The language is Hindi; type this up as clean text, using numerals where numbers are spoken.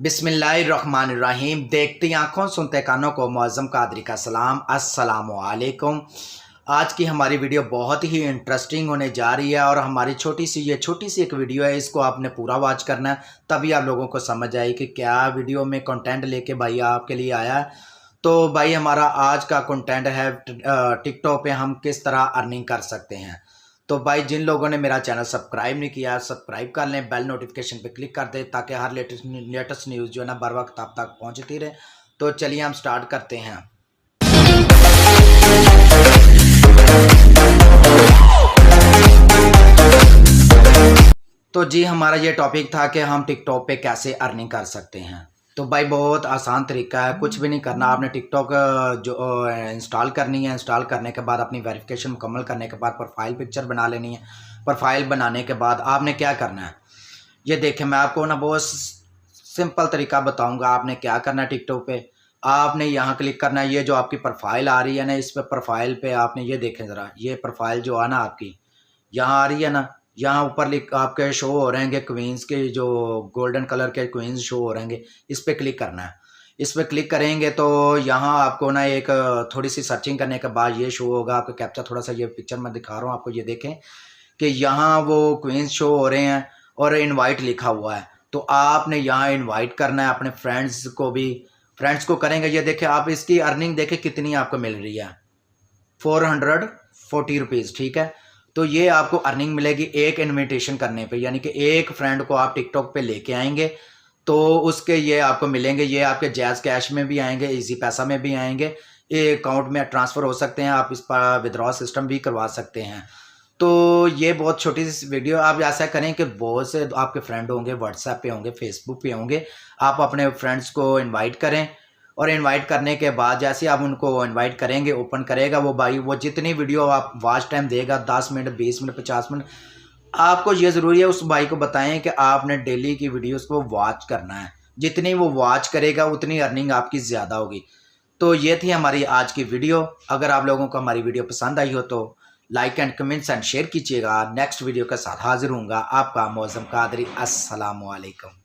बिस्मिल्लाहिर्रहमानिर्रहीम। देखती आँखों सुनते कानों को मुअज़्ज़म कादरी का सलाम, अस्सलामु अलैकुम। आज की हमारी वीडियो बहुत ही इंटरेस्टिंग होने जा रही है और हमारी छोटी सी एक वीडियो है, इसको आपने पूरा वॉच करना है, तभी आप लोगों को समझ आए कि क्या वीडियो में कंटेंट लेके भाई आपके लिए आया है। तो भाई हमारा आज का कंटेंट है टिकटॉक पे हम किस तरह अर्निंग कर सकते हैं। तो भाई जिन लोगों ने मेरा चैनल सब्सक्राइब नहीं किया, सब्सक्राइब कर लें, बेल नोटिफिकेशन पे क्लिक कर दें ताकि हर लेटेस्ट न्यूज़ जो है ना बर वक्त आप तक पहुंचती रहे। तो चलिए हम स्टार्ट करते हैं। तो जी हमारा ये टॉपिक था कि हम टिकटॉक पे कैसे अर्निंग कर सकते हैं। तो भाई बहुत आसान तरीका है, कुछ भी नहीं करना। आपने टिकटॉक जो इंस्टॉल करनी है, इंस्टॉल करने के बाद अपनी वेरिफिकेशन मुकम्मल करने के बाद प्रोफाइल पिक्चर बना लेनी है। प्रोफाइल बनाने के बाद आपने क्या करना है, ये देखें मैं आपको ना बहुत सिंपल तरीका बताऊंगा। आपने क्या करना है, टिकटॉक पे आपने यहाँ क्लिक करना है। ये जो आपकी प्रोफाइल आ रही है ना, इस पर प्रोफाइल पे आपने ये देखें ज़रा, ये प्रोफाइल जो है ना आपकी यहाँ आ रही है ना, यहाँ ऊपर लिख आपके शो हो रहेंगे क्वींस के, जो गोल्डन कलर के क्वींस शो हो रहेंगे, इस पर क्लिक करना है। इस पर क्लिक करेंगे तो यहाँ आपको ना एक थोड़ी सी सर्चिंग करने के बाद ये शो होगा आपका कैप्चा। थोड़ा सा ये पिक्चर मैं दिखा रहा हूँ आपको, ये देखें कि यहाँ वो क्वींस शो हो रहे हैं और इनवाइट लिखा हुआ है। तो आपने यहाँ इनवाइट करना है अपने फ्रेंड्स को भी। फ्रेंड्स को करेंगे, ये देखें आप इसकी अर्निंग देखें कितनी आपको मिल रही है, 440 रुपीज़। ठीक है, तो ये आपको अर्निंग मिलेगी एक इनविटेशन करने पे, यानी कि एक फ्रेंड को आप टिकटॉक पे लेके आएंगे तो उसके ये आपको मिलेंगे। ये आपके जैज़ कैश में भी आएंगे, इजी पैसा में भी आएंगे, ये अकाउंट में ट्रांसफ़र हो सकते हैं, आप इस पर विड्रॉ सिस्टम भी करवा सकते हैं। तो ये बहुत छोटी सी वीडियो। आप ऐसा करें कि बहुत से आपके फ्रेंड होंगे, व्हाट्सएप पे होंगे, फेसबुक पे होंगे, आप अपने फ्रेंड्स को इनवाइट करें और इनवाइट करने के बाद जैसे आप उनको इनवाइट करेंगे, ओपन करेगा वो भाई, वो जितनी वीडियो आप वॉच टाइम देगा 10 मिनट, 20 मिनट, 50 मिनट, आपको ये ज़रूरी है उस भाई को बताएं कि आपने डेली की वीडियोस को वॉच करना है। जितनी वो वॉच करेगा उतनी अर्निंग आपकी ज़्यादा होगी। तो ये थी हमारी आज की वीडियो। अगर आप लोगों को हमारी वीडियो पसंद आई हो तो like and comments and share कीजिएगा। नेक्स्ट वीडियो के साथ हाजिर हूँगा, आपका मुअज़्ज़म कादरी। अस्सलामु अलैकुम।